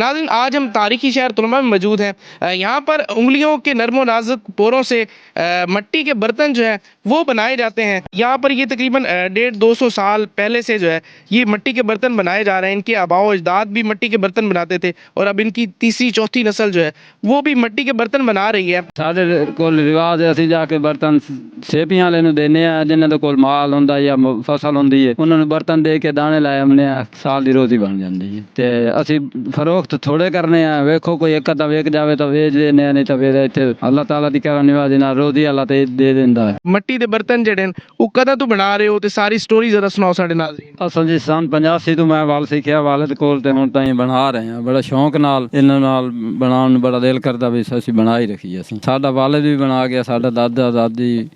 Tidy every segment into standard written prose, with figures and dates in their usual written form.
नाज़रीन, आज हम तारीखी शहर तुलमा में मौजूद हैं। यहाँ पर उंगलियों के नर्मो नाजुक पोरों से मिट्टी के बर्तन जो है वो बनाए जाते हैं। यहाँ पर ये तकरीबन 150-200 साल पहले से जो है ये मिट्टी के बर्तन बनाए जा रहे हैं। इनके आबाओ अजदाद भी मिट्टी के बर्तन बनाते थे और अब इनकी तीसरी चौथी नस्ल जो है वो भी मिट्टी के बर्तन बना रही है। ਸਾਡੇ ਕੋਲ ਰਿਵਾਜ ਹੈ ਅਸੀਂ ਜਾ ਕੇ ਬਰਤਨ ਸੇਪੀਆਂ ਵਾਲੇ ਨੂੰ ਦਿੰਦੇ ਆ ਜਿਨ੍ਹਾਂ ਦੇ ਕੋਲ ਮਾਲ ਹੁੰਦਾ ਜਾਂ ਫਸਲ ਹੁੰਦੀ ਹੈ ਉਹਨਾਂ ਨੂੰ ਬਰਤਨ ਦੇ ਕੇ ਦਾਣੇ ਲਾਏ ਆਉਂਦੇ ਆ, ਸਾਲ ਦੀ ਰੋਟੀ ਬਣ ਜਾਂਦੀ ਹੈ। ਤੇ ਅਸੀਂ ਫਰੋਖਤ ਥੋੜੇ ਕਰਨੇ ਆ, ਵੇਖੋ ਕੋਈ ਇੱਕ ਅੱਧਾ ਵੇਚ ਜਾਵੇ ਤਾਂ ਵੇਚ ਦਿੰਦੇ ਆ, ਨਹੀਂ ਤਾਂ ਫਿਰ ਇੱਥੇ ਅੱਲਾਹ ਤਾਲਾ ਦੀ ਕਰਮ ਨਿਵਾਜ਼ੀ ਨਾਲ ਰੋਜ਼ੀ ਅੱਲਾਹ ਤੇ ਦੇ ਦਿੰਦਾ ਹੈ। ਮਿੱਟੀ ਦੇ ਬਰਤਨ ਜਿਹੜੇ ਨੇ ਉਹ ਕਦੋਂ ਤੋਂ ਬਣਾ ਰਹੇ ਹੋ ਤੇ ਸਾਰੀ ਸਟੋਰੀ ਜ਼ਰਾ ਸੁਣਾਓ ਸਾਡੇ ਨਾਜ਼ਰੀਨ। ਅਸਲ ਜੀ ਸੰਨ 85 ਤੋਂ ਮੈਂ ਵਾਲ ਸਿੱਖਿਆ ਵਾਲਦ ਕੋਲ ਤੇ ਹੁਣ ਤਾਈਂ ਬਣਾ ਰਹੇ ਆ। ਬੜਾ ਸ਼ੌਂਕ ਨਾਲ ਇਹਨਾਂ ਨਾਲ ਬਣਾਉਣ ਨੂੰ ਬੜਾ ਦਿਲ ਕਰਦਾ ਵੀ ਅਸੀਂ ਬਣਾ ਹੀ ਰੱਖੀਏ। ਅਸੀਂ ਸਾਡਾ ਵਾਲਦ ਵੀ ਬਣਾ ਗਿਆ, ਸਾਡਾ ਦਾਦਾ ਦਾਦੀ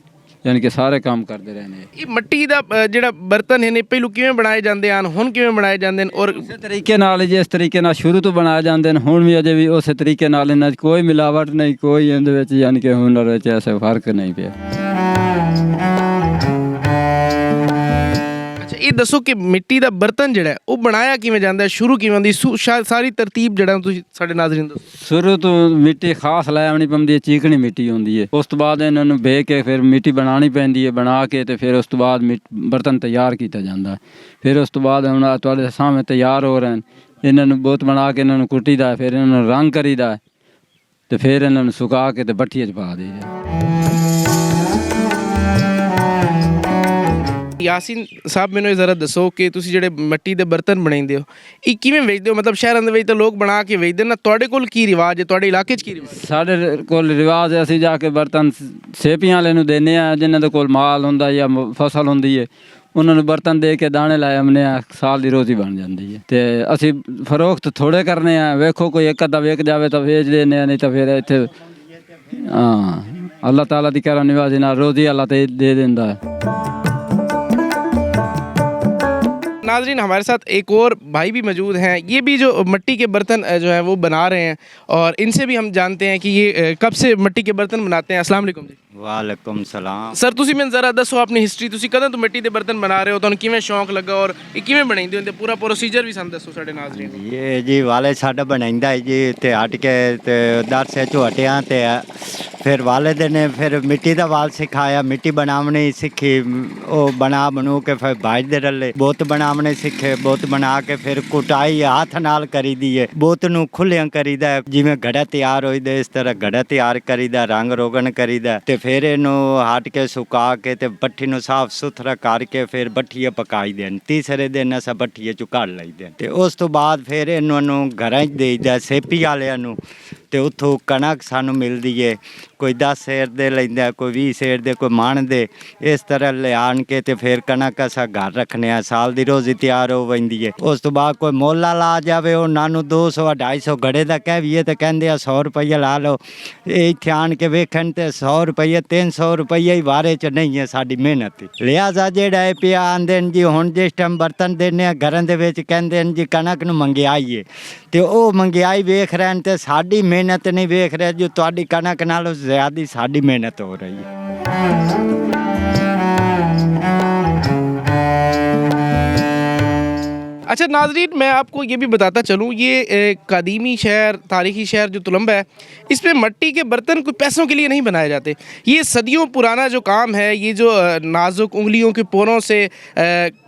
ਯਾਨੀ ਕਿ ਸਾਰੇ ਕੰਮ ਕਰਦੇ ਰਹੇ ਨੇ। ਇਹ ਮਿੱਟੀ ਦਾ ਜਿਹੜਾ ਬਰਤਨ ਨੇ ਪਹਿਲੂ ਕਿਵੇਂ ਬਣਾਏ ਜਾਂਦੇ ਹਨ, ਹੁਣ ਕਿਵੇਂ ਬਣਾਏ ਜਾਂਦੇ ਨੇ ਔਰ ਇਸੇ ਤਰੀਕੇ ਨਾਲ ਜਿਸ ਤਰੀਕੇ ਨਾਲ ਸ਼ੁਰੂ ਤੋਂ ਬਣਾਏ ਜਾਂਦੇ ਨੇ ਹੁਣ ਵੀ ਅਜੇ ਵੀ ਉਸੇ ਤਰੀਕੇ ਨਾਲ ਇਹਨਾਂ 'ਚ ਕੋਈ ਮਿਲਾਵਟ ਨਹੀਂ, ਕੋਈ ਇਹਦੇ ਵਿੱਚ ਯਾਨੀ ਕਿ ਹੁਨਰ ਵਿੱਚ ਐਸਾ ਫਰਕ ਨਹੀਂ ਪਿਆ। ਅੱਛਾ, ਇਹ ਦੱਸੋ ਕਿ ਮਿੱਟੀ ਦਾ ਬਰਤਨ ਜਿਹੜਾ ਉਹ ਬਣਾਇਆ ਕਿਵੇਂ ਜਾਂਦਾ ਹੈ, ਸ਼ੁਰੂ ਕਿਵੇਂ ਹੁੰਦੀ, ਸਾਰੀ ਤਰਤੀਬ ਜਿਹੜਾ ਤੁਸੀਂ ਸਾਡੇ ਨਾਜ਼ਰੀਨ ਦੱਸੋ। ਸ਼ੁਰੂ ਤੋਂ ਮਿੱਟੀ ਖਾਸ ਲੈ ਆਉਣੀ ਪੈਂਦੀ ਹੈ, ਚੀਕਣੀ ਮਿੱਟੀ ਹੁੰਦੀ ਹੈ। ਉਸ ਤੋਂ ਬਾਅਦ ਇਹਨਾਂ ਨੂੰ ਵੇ ਕੇ ਫਿਰ ਮਿੱਟੀ ਬਣਾਉਣੀ ਪੈਂਦੀ ਹੈ, ਬਣਾ ਕੇ ਤੇ ਫਿਰ ਉਸ ਤੋਂ ਬਾਅਦ ਬਰਤਨ ਤਿਆਰ ਕੀਤਾ ਜਾਂਦਾ। ਫਿਰ ਉਸ ਤੋਂ ਬਾਅਦ ਹੁਣ ਤੁਹਾਡੇ ਸਾਹਮਣੇ ਤਿਆਰ ਹੋ ਰਹੇ ਨੇ, ਇਹਨਾਂ ਨੂੰ ਬਹੁਤ ਬਣਾ ਕੇ ਇਹਨਾਂ ਨੂੰ ਕੁੱਟੀਦਾ, ਫਿਰ ਇਹਨਾਂ ਨੂੰ ਰੰਗ ਕਰੀਦਾ ਤੇ ਫਿਰ ਇਹਨਾਂ ਨੂੰ ਸੁਕਾ ਕੇ ਤੇ ਭੱਠੀ 'ਚ ਪਾ ਦੇਈਦਾ। यासीन साहब, मैंने ज़रा दसो कि तुसी ਜਿਹੜੇ ਮਿੱਟੀ ਦੇ ਬਰਤਨ ਬਣਾਉਂਦੇ ਹੋ ਇਹ ਕਿਵੇਂ ਵੇਚਦੇ ਹੋ? ਮਤਲਬ ਸ਼ਹਿਰਾਂ ਦੇ ਵਿੱਚ ਤਾਂ ਲੋਕ ਬਣਾ ਕੇ ਵੇਚਦੇ ਨੇ, ਤੁਹਾਡੇ ਕੋਲ ਕੀ ਰਿਵਾਜ ਹੈ, ਤੁਹਾਡੇ ਇਲਾਕੇ 'ਚ ਕੀ ਰਿਵਾਜ? ਸਾਡੇ ਕੋਲ ਰਿਵਾਜ ਹੈ ਅਸੀਂ ਜਾ ਕੇ ਬਰਤਨ ਸੇਪੀਆਂ ਵਾਲੇ ਨੂੰ ਦਿੰਦੇ ਆ ਜਿਨ੍ਹਾਂ ਦੇ ਕੋਲ ਮਾਲ ਹੁੰਦਾ ਜਾਂ ਫਸਲ ਹੁੰਦੀ ਹੈ ਉਹਨਾਂ ਨੂੰ ਬਰਤਨ ਦੇ ਕੇ ਦਾਣੇ ਲਾਏ ਆਉਂਦੇ ਆ, ਸਾਲ ਦੀ ਰੋਟੀ ਬਣ ਜਾਂਦੀ ਹੈ। ਤੇ ਅਸੀਂ ਫਰੋਖਤ ਥੋੜੇ ਕਰਨੇ ਆ, ਵੇਖੋ ਕੋਈ ਇੱਕ ਅੱਧਾ ਵੇਚ ਜਾਵੇ ਤਾਂ ਵੇਚ ਦਿੰਦੇ ਆ, ਨਹੀਂ ਤਾਂ ਫਿਰ ਇੱਥੇ ਅੱਲਾਹ ਤਾਲਾ ਦੀ ਕਰਮ ਨਿਵਾਜ਼ੀ ਨਾਲ ਰੋਜ਼ੀ ਅੱਲਾਹ ਤੇ ਦੇ ਦਿੰਦਾ ਹੈ। नाजरीन, हमारे साथ एक और भाई भी मौजूद हैं। ये भी जो मिट्टी के बर्तन जो हैं वो बना रहे हैं और इनसे भी हम जानते हैं कि ये कब से मिट्टी के बर्तन बनाते हैं। अस्सलाम वालेकुम जी। वालेकुम सलाम। सर, तुसी मैं ज़रा दसो अपनी हिस्ट्री, तुसी कदों तो मिट्टी के बर्तन बना रहे हो, तुहानू किवें शौक लगा और ये किवें बनाइंदे हो, पूरा प्रोसीजर भी सानू दसो साडे नाज़रीन। ये जी वाले साडा बनाइंदा है जी, ते हट के ते दरसे चो हटिया ते फिर वालिद ने फिर मिट्टी का वाल सिखाया, मिट्टी बनावनी सीखी, वो बना बनू के फिर भाई दे रले बोत बनावने सीखे, बोत बना के फिर कुटाई हाथ नाल करी दी है, बोत नू खुलियां करीदा है जिवें घड़ा तैयार होई दे इस तरह घड़ा तैयार करीदा, रंग रोगन करीदा ते फिर इनू हट के सुका के ते भट्ठी नू साफ सुथरा करके फिर भट्ठीए पकाई देन। तीसरे दिन असां भट्ठीए चों कढ लईदे ते उस तो बाद फिर इन्हों घरां च देईदा सेपी वालियां नू ते उत्थों कणक सानू मिलदी है, कोई 10 सेर दे लैंदा, कोई 20 सेर दे, कोई मण दे, इस तरह लियान के ते फिर कणक असां घर रखने आ, साल दी रोज़ी तैयार हो वैंदी है। उस तो बाद कोई मोला ला जावे उन्हां नू 200-250 घड़े दा कहवीए ते कहंदे आ 100 रुपया ला लो, इत्थे आण के वेखण ते 100 रुपया 300 रुपया ही वारे च नहीं है साडी मेहनत। लिहाजा जेड़ा है पिया आंदे न जी हुण जिस टाइम बर्तन देने घरां दे विच कहंदे न जी कणक नू मंगियाई है ते ओ मंगियाई वेख रहे न ते साडी मेहनत नहीं वेख रहे जो तुहाडी कणक नालों ज़्यादा साडी मेहनत हो रही है। अच्छा नाजरीन, मैं आपको ये भी बताता चलूँ, ये कदीमी शहर, तारीखी शहर जो तुलम्बा है, इस पर मिट्टी के बर्तन कोई पैसों के लिए नहीं बनाए जाते। ये सदियों पुराना जो काम है, ये जो नाजुक उंगलियों के पोरों से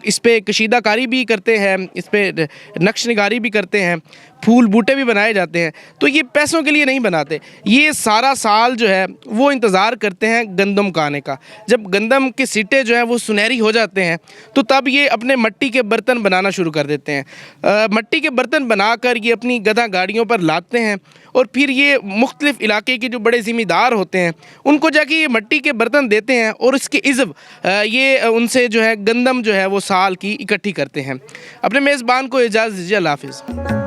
इस पर कशीदाकारी भी करते हैं, इस पर नक्श निगारी भी करते हैं, फूल बूटे भी बनाए जाते हैं, तो ये पैसों के लिए नहीं बनाते। ये सारा साल जो है वो इंतज़ार करते हैं गंदम का आने का। जब गंदम के सिट्टे जो हैं वो सुनहरी हो जाते हैं तो तब ये अपने मिट्टी के बर्तन बनाना शुरू कर देते हैं। मिट्टी के बर्तन बनाकर ये अपनी गधा गाड़ियों पर लादते हैं और फिर ये मुख्तलिफ़ इलाके के जो बड़े ज़िम्मेदार होते हैं उनको जाके ये मिट्टी के बर्तन देते हैं और इसके इज़्व ये उनसे जो है गंदम जो है वो साल की इकट्ठी करते हैं। अपने मेज़बान को इजाज़त दीजिए, अल्लाह हाफ़िज़।